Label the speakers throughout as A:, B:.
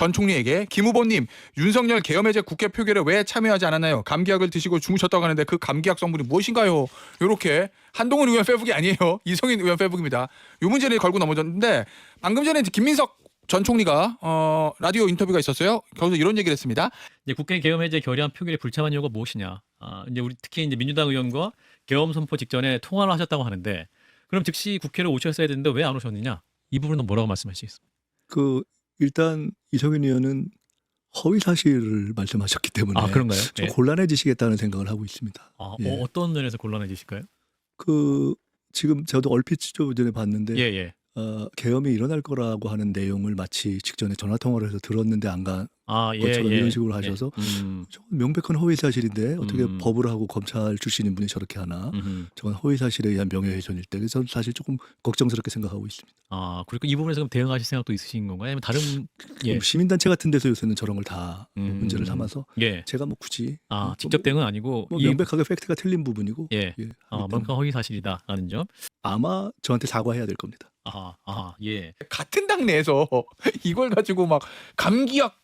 A: 전 총리에게 김 후보님 윤석열 계엄해제 국회 표결에 왜 참여하지 않았나요? 감기약을 드시고 주무셨다고 하는데 그 감기약 성분이 무엇인가요? 이렇게 한동훈 의원 페북이 아니에요. 이성인 의원 페북입니다. 이 문제를 걸고 넘어졌는데 방금 전에 김민석 전 총리가 라디오 인터뷰가 있었어요. 거기서 이런 얘기를 했습니다.
B: 이제 국회 계엄 해제 결의안 표결에 불참한 이유가 무엇이냐? 이제 우리 특히 이제 민주당 의원과 계엄 선포 직전에 통화를 하셨다고 하는데 그럼 즉시 국회를 오셨어야 되는데 왜 안 오셨느냐? 이 부분은 뭐라고 말씀하시겠습니까?
C: 일단 이성윤 의원은 허위 사실을 말씀하셨기 때문에
B: 그런가요?
C: 좀
B: 예.
C: 곤란해지시겠다는 생각을 하고 있습니다. 예.
B: 어떤 면에서 곤란해지실까요?
C: 지금 저도 얼핏 좀 전에 봤는데
B: 예.
C: 계엄이 일어날 거라고 하는 내용을 마치 직전에 전화 통화를 해서 들었는데 안 간
B: 예.
C: 것처럼 이런 식으로 하셔서 저건 명백한 허위 사실인데 어떻게 법을 하고 검찰 출신인 분이 저렇게 하나? 저건 허위 사실에 의한 명예훼손일 때 그래서 저는 사실 조금 걱정스럽게 생각하고 있습니다.
B: 그리고 이 부분에서 그럼 대응하실 생각도 있으신 건가요? 아니면 다른
C: 시민단체 같은 데서 요새는 저런 걸 다 문제를 삼아서
B: 예.
C: 제가 뭐 굳이
B: 직접 대응은 아니고
C: 명백하게 팩트가 틀린 부분이고
B: 명백한 허위 사실이다라는 점.
C: 아마 저한테 사과해야 될 겁니다.
B: 예.
A: 같은 당 내에서 이걸 가지고 막 감기약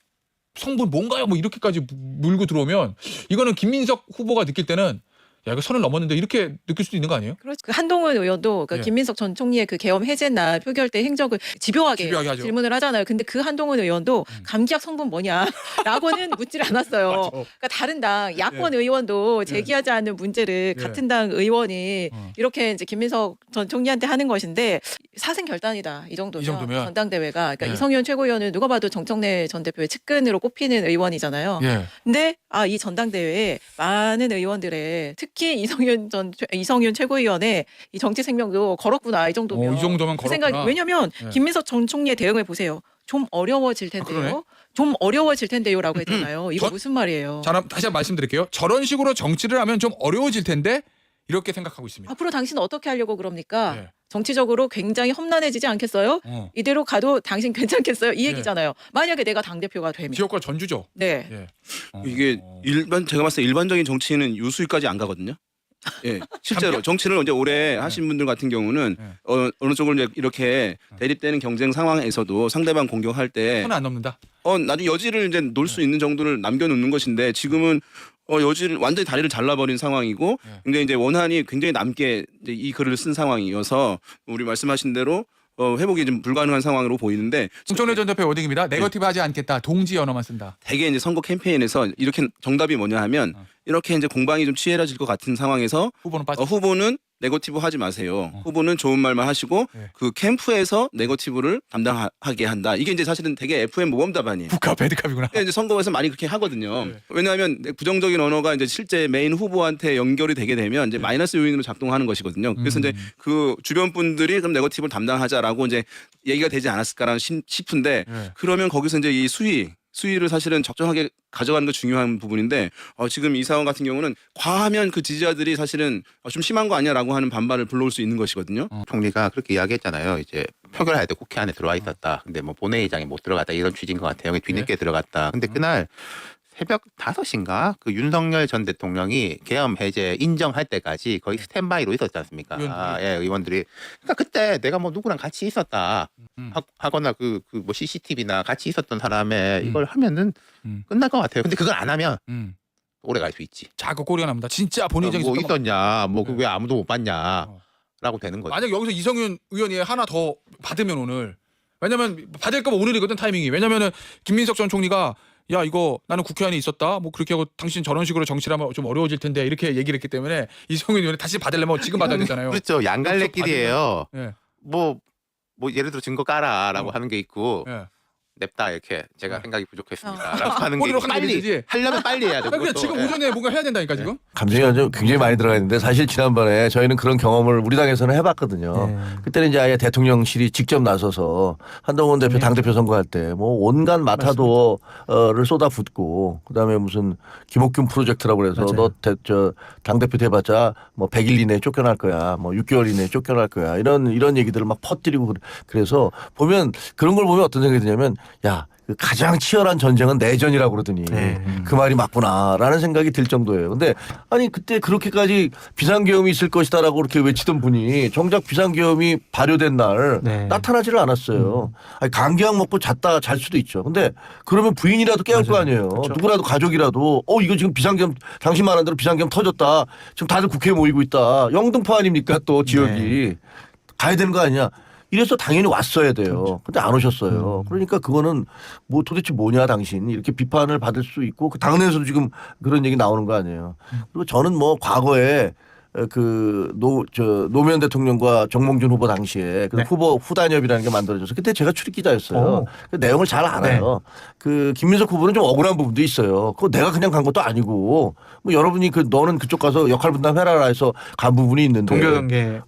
A: 성분 뭔가요? 뭐 이렇게까지 물고 들어오면 이거는 김민석 후보가 느낄 때는 야 이거 선을 넘었는데 이렇게 느낄 수도 있는 거 아니에요?
D: 그렇죠. 한동훈 의원도
A: 예.
D: 김민석 전 총리의 그 계엄 해제 날 표결 때 행적을 집요하게
A: 하죠.
D: 질문을 하잖아요. 근데 그 한동훈 의원도 감기약 성분 뭐냐라고는 묻질 않았어요.
A: 맞아.
D: 그러니까 다른 당 야권 의원도 제기하지 않는 문제를 같은 당 의원이 이렇게 이제 김민석 전 총리한테 하는 것인데 사생결단이다 이 정도면 전당대회가 그러니까 이성윤 최고위원은 누가 봐도 정청래 전 대표의 측근으로 꼽히는 의원이잖아요. 근데 이 전당대회에 많은 의원들의 특히 이성윤 최고위원의 이 정치 생명도 걸었구나 이 정도면.
A: 이 정도면
D: 그
A: 걸었구나.
D: 생각 왜냐하면 김민석 전 총리의 대응을 보세요. 좀 어려워질 텐데요. 좀 어려워질 텐데요라고 했잖아요. 이거 무슨 말이에요?
A: 자, 다시 한번 말씀드릴게요. 저런 식으로 정치를 하면 좀 어려워질 텐데 이렇게 생각하고 있습니다.
D: 앞으로 당신은 어떻게 하려고 그럽니까? 정치적으로 굉장히 험난해지지 않겠어요? 이대로 가도 당신 괜찮겠어요? 이 얘기잖아요. 만약에 내가 당대표가 되면.
A: 지역과 전주죠.
D: 네.
E: 이게 제가 봤을 때 일반적인 정치인은 유수위까지 안 가거든요. 예, 실제로 정치를 이제 오래 하신 분들 같은 경우는 어느 쪽을 이제 이렇게 대립되는 경쟁 상황에서도 상대방 공격할 때
A: 손을 안 넘는다.
E: 나중에 여지를 이제 놓을 수 있는 정도를 남겨놓는 것인데 지금은 여지를 완전히 다리를 잘라버린 상황이고 굉장히 이제 원한이 굉장히 남게 이제 이 글을 쓴 상황이어서 우리 말씀하신 대로 회복이 좀 불가능한 상황으로 보이는데
A: 정청래 전 대표의 워딩입니다. 네거티브 하지 않겠다. 동지 언어만 쓴다.
E: 대개 이제 선거 캠페인에서 이렇게 정답이 뭐냐 하면 이렇게 이제 공방이 좀 치열해질 것 같은 상황에서
A: 후보는 빠져.
E: 후보는 네거티브 하지 마세요. 후보는 좋은 말만 하시고 그 캠프에서 네거티브를 담당하게 한다. 이게 이제 사실은 되게 FM 모범 답안이에요.
A: 국가 배드캅이구나.
E: 이제 선거에서 많이 그렇게 하거든요. 왜냐하면 부정적인 언어가 이제 실제 메인 후보한테 연결이 되게 되면 이제 마이너스 요인으로 작동하는 것이거든요. 그래서 이제 그 주변 분들이 그럼 네거티브를 담당하자라고 이제 얘기가 되지 않았을까라는 싶은데 그러면 거기서 이제 이 수위를 사실은 적정하게 가져가는 게 중요한 부분인데 지금 이 상황 같은 경우는 과하면 그 지지자들이 사실은 좀 심한 거 아니야라고 하는 반발을 불러올 수 있는 것이거든요.
F: 총리가 그렇게 이야기했잖아요. 이제 표결할 때 국회 안에 들어와 있었다. 근데 뭐 본회의장에 못 들어갔다 이런 취지인 것 같아요. 뒤늦게 들어갔다. 근데 그날 새벽 5시인가 그 윤석열 전 대통령이 계엄 해제 인정할 때까지 거의 스탠바이로 있었지 않습니까? 의원들이. 그러니까 그때 내가 뭐 누구랑 같이 있었다 하거나 그 뭐 CCTV나 같이 있었던 사람의 이걸 하면은 끝날 것 같아요. 근데 그걸 안 하면 오래 갈 수 있지.
A: 자꾸 꼬리가 납니다. 진짜 본인
F: 뭐 있었냐, 뭐 왜 아무도 못 봤냐라고 되는 거죠.
A: 만약 여기서 이성윤 의원이 하나 더 받으면 오늘 왜냐면 받을 거면 오늘이거든 타이밍이. 왜냐면은 김민석 전 총리가 야 이거 나는 국회 안에 있었다 뭐 그렇게 하고 당신 저런 식으로 정치를 하면 좀 어려워질 텐데 이렇게 얘기를 했기 때문에 이성윤 의원이 다시 받으려면 지금 받아야 되잖아요.
F: 그렇죠. 양갈래길이에요.
A: 예.
F: 뭐 예를 들어 증거 까라라고 하는 게 있고 냅다 이렇게 제가 생각이 부족했습니다라고 하는 게 있고 빨리 하려면 빨리 해야 되고
A: 그냥 지금 오전에 뭔가 해야 된다니까 지금.
G: 감정이 아주 굉장히 많이 들어가 있는데 사실 지난번에 저희는 그런 경험을 우리 당에서는 해봤거든요. 그때는 이제 아예 대통령실이 직접 나서서 한동훈 대표 당대표 선거할 때 뭐 온갖 마타도어를 쏟아붓고 그다음에 무슨 김옥균 프로젝트라고 그래서 너 당대표 돼봤자 뭐 100일 이내에 쫓겨날 거야. 뭐 6개월 이내에 쫓겨날 거야. 이런 얘기들을 막 퍼뜨리고 그래서 보면 그런 걸 보면 어떤 생각이 드냐면 야 그 가장 치열한 전쟁은 내전이라고 그러더니
H: 네.
G: 그 말이 맞구나라는 생각이 들 정도예요. 근데 아니 그때 그렇게까지 비상계엄이 있을 것이다라고 그렇게 외치던 분이 정작 비상계엄이 발효된 날
H: 네.
G: 나타나지를 않았어요. 아니 감기약 먹고 잤다 잘 수도 있죠. 근데 그러면 부인이라도 깨울 거 아니에요.
H: 그렇죠.
G: 누구라도 가족이라도 이거 지금 비상계엄 당신 말한 대로 비상계엄 터졌다. 지금 다들 국회에 모이고 있다. 영등포 아닙니까 또 지역이. 가야 되는 거 아니냐. 이래서 당연히 왔어야 돼요. 근데 안 오셨어요. 그러니까 그거는 뭐 도대체 뭐냐 당신 이렇게 비판을 받을 수 있고 그 당내에서도 지금 그런 얘기 나오는 거 아니에요. 그리고 저는 뭐 과거에 노무현 대통령과 정몽준 후보 당시에 그 후보 후단협이라는 게 만들어져서 그때 제가 출입 기자였어요. 그 내용을 잘 알아요. 그 김민석 후보는 좀 억울한 부분도 있어요. 그거 내가 그냥 간 것도 아니고 뭐 여러분이 너는 그쪽 가서 역할 분담해라 해서 간 부분이 있는데
H: 동교동계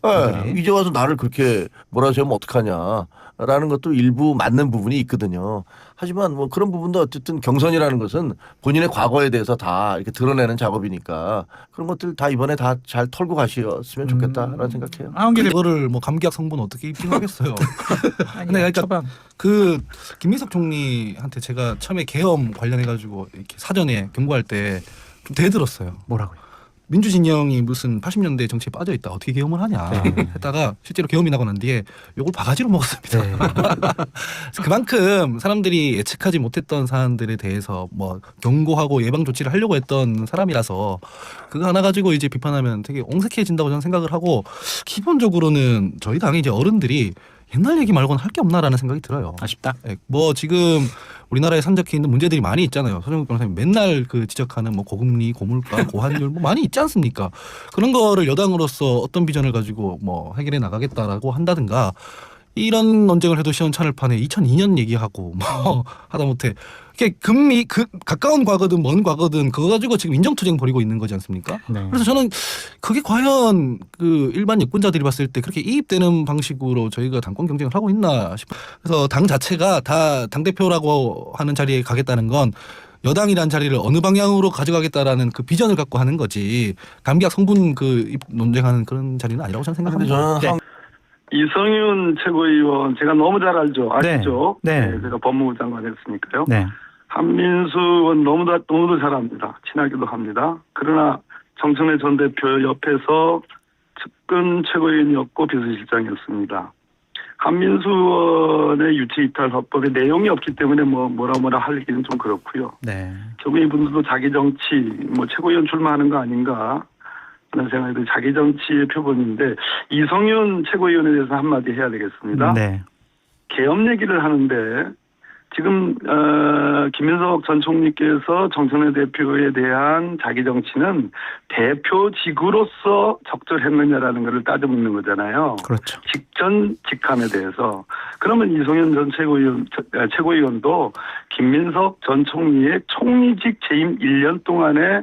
G: 이제 와서 나를 그렇게 몰아세우면 어떡하냐라는 것도 일부 맞는 부분이 있거든요. 하지만 뭐 그런 부분도 어쨌든 경선이라는 것은 본인의 과거에 대해서 다 이렇게 드러내는 작업이니까 그런 것들 다 이번에 다 잘 털고 가셨으면 좋겠다라는 생각해요.
I: 이거를 뭐 감기약 성분 어떻게 입증하겠어요? 근데 그러니까
H: 처방.
I: 그 김민석 총리한테 제가 처음에 계엄 관련해 가지고 이렇게 사전에 경고할 때 좀 대들었어요.
H: 뭐라고요?
I: 민주진영이 무슨 80년대 정치에 빠져 있다. 어떻게 계엄을 하냐 했다가 실제로 계엄이 나고 난 뒤에 요걸 바가지로 먹었습니다. 그만큼 사람들이 예측하지 못했던 사안들에 대해서 뭐 경고하고 예방 조치를 하려고 했던 사람이라서 그거 하나 가지고 이제 비판하면 되게 옹색해진다고 저는 생각을 하고 기본적으로는 저희 당의 이제 어른들이 옛날 얘기 말고는 할 게 없나라는 생각이 들어요.
H: 아쉽다.
I: 네, 뭐 지금 우리나라에 산적해 있는 문제들이 많이 있잖아요. 서정국 변호사님 맨날 그 지적하는 뭐 고금리, 고물가, 고환율 뭐 많이 있지 않습니까? 그런 거를 여당으로서 어떤 비전을 가지고 뭐 해결해 나가겠다라고 한다든가 이런 논쟁을 해도 시원찮을 판에 2002년 얘기하고 뭐 하다못해 이게 가까운 과거든 먼 과거든 그거 가지고 지금 인정투쟁 벌이고 있는 거지 않습니까?
H: 네.
I: 그래서 저는 그게 과연 그 일반 유권자들이 봤을 때 그렇게 이입되는 방식으로 저희가 당권 경쟁을 하고 있나 싶어요. 그래서 당 자체가 다 당대표라고 하는 자리에 가겠다는 건 여당이란 자리를 어느 방향으로 가져가겠다라는 그 비전을 갖고 하는 거지 감기약 성분 논쟁하는 그런 자리는 아니라고 저는 생각합니다.
G: 저는
J: 이성윤 최고위원 제가 너무 잘 알죠. 아시죠?
H: 네.
J: 제가 법무부 장관 했으니까요.
H: 네.
J: 한민수 의원 너무도 잘 압니다. 친하기도 합니다. 그러나 정청래 전 대표 옆에서 측근 최고위원이었고 비서실장이었습니다. 한민수 의원의 유치이탈 화법에 내용이 없기 때문에 뭐라 하기는 좀 그렇고요.
H: 네.
J: 결국 이분들도 자기 정치 최고위원 출마하는 거 아닌가 하는 생각이 들어요. 자기 정치의 표본인데 이성윤 최고위원에 대해서 한마디 해야 되겠습니다.
H: 네.
J: 계엄 얘기를 하는데 지금 김민석 전 총리께서 정청래 대표에 대한 자기 정치는 대표직으로서 적절했느냐라는 것을 따져 묻는 거잖아요.
H: 그렇죠.
J: 직전 직함에 대해서. 그러면 이성윤 전 최고위원도 김민석 전 총리의 총리직 재임 1년 동안에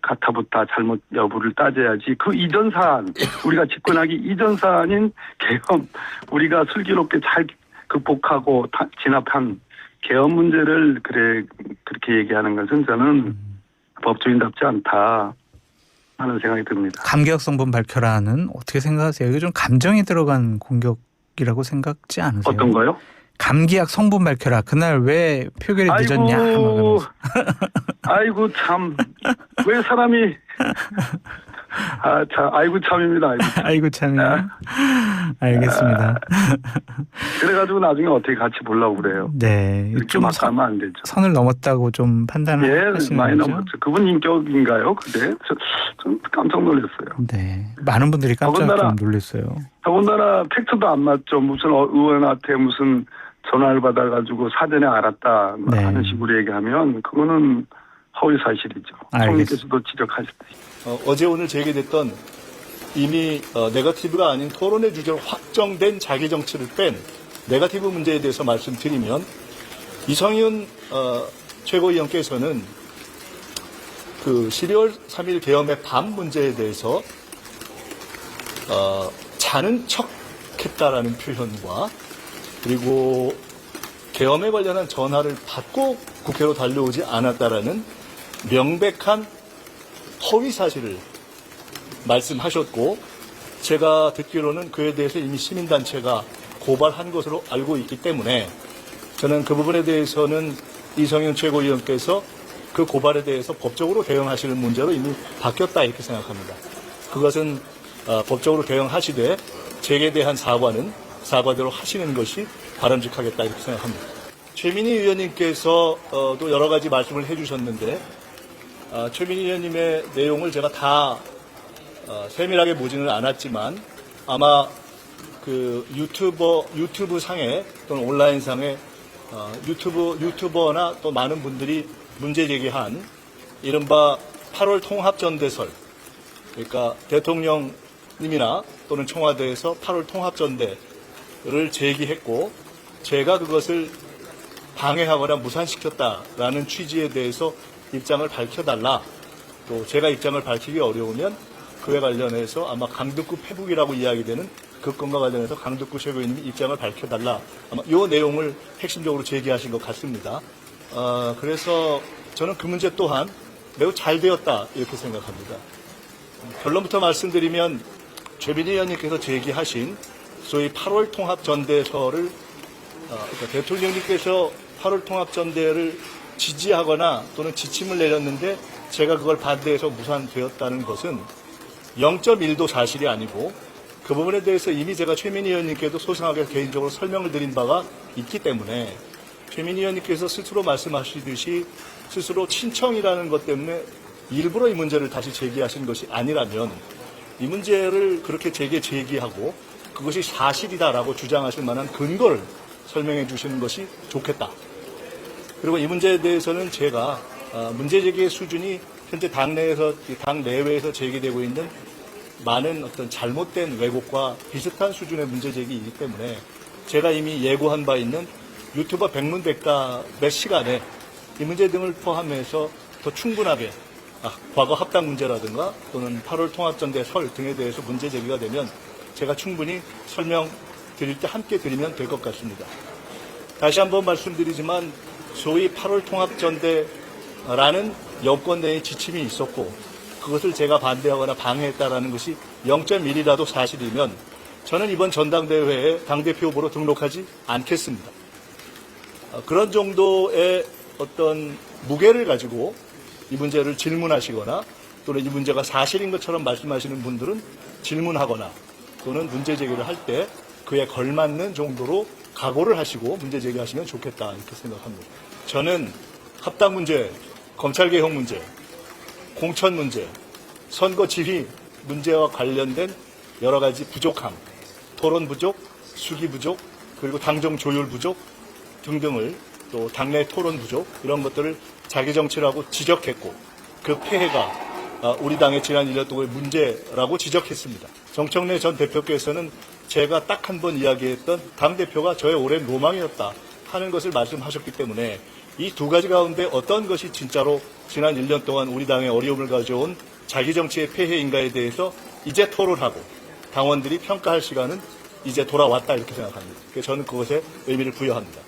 J: 가타부타 잘못 여부를 따져야지 그 이전 사안 우리가 집권하기 이전 사안인 계엄 우리가 슬기롭게 잘 극복하고 진압한 계엄 문제를 그렇게 얘기하는 것은 저는 법조인답지 않다 하는 생각이 듭니다.
H: 감기약 성분 밝혀라는 어떻게 생각하세요? 이게 좀 감정이 들어간 공격이라고 생각지 않으세요?
J: 어떤 거요?
H: 감기약 성분 밝혀라. 그날 왜 표결이 늦었냐?
J: 아이고 참 왜 사람이 아이고 참입니다.
H: 아이고 참이요. 알겠습니다.
J: 그래가지고 나중에 어떻게 같이 보려고 그래요.
H: 네,
J: 이렇게 막 하면 안 되죠.
H: 선을 넘었다고 좀 판단을 하시는
J: 많이
H: 거죠?
J: 넘었죠. 그분 인격인가요? 그때 좀 깜짝 놀랐어요.
H: 네, 많은 분들이 깜짝 좀 놀랐어요.
J: 더군다나 팩트도 안 맞죠. 무슨 의원한테 무슨 전화를 받아가지고 사전에 알았다 하는 식으로 얘기하면 그거는 허위 사실이죠. 총리께서도 지적하셨듯이.
K: 어제 오늘 제기됐던 이미 네거티브가 아닌 토론의 주제로 확정된 자기 정치를 뺀 네거티브 문제에 대해서 말씀드리면 이성윤 최고위원께서는 그 12월 3일 계엄의 밤 문제에 대해서 자는 척했다라는 표현과 그리고 계엄에 관련한 전화를 받고 국회로 달려오지 않았다라는 명백한 허위 사실을 말씀하셨고 제가 듣기로는 그에 대해서 이미 시민단체가 고발한 것으로 알고 있기 때문에 저는 그 부분에 대해서는 이성윤 최고위원께서 그 고발에 대해서 법적으로 대응하시는 문제로 이미 바뀌었다 이렇게 생각합니다. 그것은 법적으로 대응하시되 제게 대한 사과대로 하시는 것이 바람직하겠다 이렇게 생각합니다. 최민희 의원님께서 또 여러 가지 말씀을 해주셨는데 최민희 의원님의 내용을 제가 다 세밀하게 보지는 않았지만 아마 그 유튜브 상에 또는 온라인 상에 유튜버나 또 많은 분들이 문제 제기한 이른바 8월 통합전대설, 그러니까 대통령님이나 또는 청와대에서 8월 통합전대를 제기했고 제가 그것을 방해하거나 무산시켰다라는 취지에 대해서 입장을 밝혀달라. 또 제가 입장을 밝히기 어려우면 그에 관련해서 아마 강덕구 페북이라고 이야기되는 그 건과 관련해서 강덕구 최고위원님이 입장을 밝혀달라. 아마 이 내용을 핵심적으로 제기하신 것 같습니다. 그래서 저는 그 문제 또한 매우 잘 되었다 이렇게 생각합니다. 결론부터 말씀드리면 최민희 의원님께서 제기하신 소위 8월 통합전대설을 그러니까 대통령님께서 8월 통합전대를 지지하거나 또는 지침을 내렸는데 제가 그걸 반대해서 무산되었다는 것은 0.1도 사실이 아니고 그 부분에 대해서 이미 제가 최민희 의원님께도 소상하게 개인적으로 설명을 드린 바가 있기 때문에 최민희 의원님께서 스스로 말씀하시듯이 스스로 친청이라는 것 때문에 일부러 이 문제를 다시 제기하신 것이 아니라면 이 문제를 그렇게 제기하고 그것이 사실이다라고 주장하실 만한 근거를 설명해 주시는 것이 좋겠다. 그리고 이 문제에 대해서는 제가 문제 제기의 수준이 현재 당 내외에서 제기되고 있는 많은 어떤 잘못된 왜곡과 비슷한 수준의 문제 제기이기 때문에 제가 이미 예고한 바 있는 유튜버 백문백답의 시간에 이 문제 등을 포함해서 더 충분하게 과거 합당 문제라든가 또는 8월 통합전대 설 등에 대해서 문제 제기가 되면 제가 충분히 설명 드릴 때 함께 드리면 될 것 같습니다. 다시 한번 말씀드리지만 소위 8월 통합전대라는 여권 내의 지침이 있었고 그것을 제가 반대하거나 방해했다라는 것이 0.1이라도 사실이면 저는 이번 전당대회에 당대표 후보로 등록하지 않겠습니다. 그런 정도의 어떤 무게를 가지고 이 문제를 질문하시거나 또는 이 문제가 사실인 것처럼 말씀하시는 분들은 질문하거나 또는 문제 제기를 할 때 그에 걸맞는 정도로 각오를 하시고 문제 제기하시면 좋겠다 이렇게 생각합니다. 저는 합당 문제, 검찰개혁 문제, 공천 문제, 선거 지휘 문제와 관련된 여러 가지 부족함, 토론 부족, 수기 부족, 그리고 당정 조율 부족 등등을 또 당내 토론 부족 이런 것들을 자기 정치라고 지적했고 그 폐해가 우리 당의 지난 1년 동안의 문제라고 지적했습니다. 정청래 전 대표께서는 제가 딱 한 번 이야기했던 당대표가 저의 오랜 로망이었다 하는 것을 말씀하셨기 때문에 이 두 가지 가운데 어떤 것이 진짜로 지난 1년 동안 우리 당의 어려움을 가져온 자기 정치의 폐해인가에 대해서 이제 토론하고 당원들이 평가할 시간은 이제 돌아왔다 이렇게 생각합니다. 그래서 저는 그것에 의미를 부여합니다.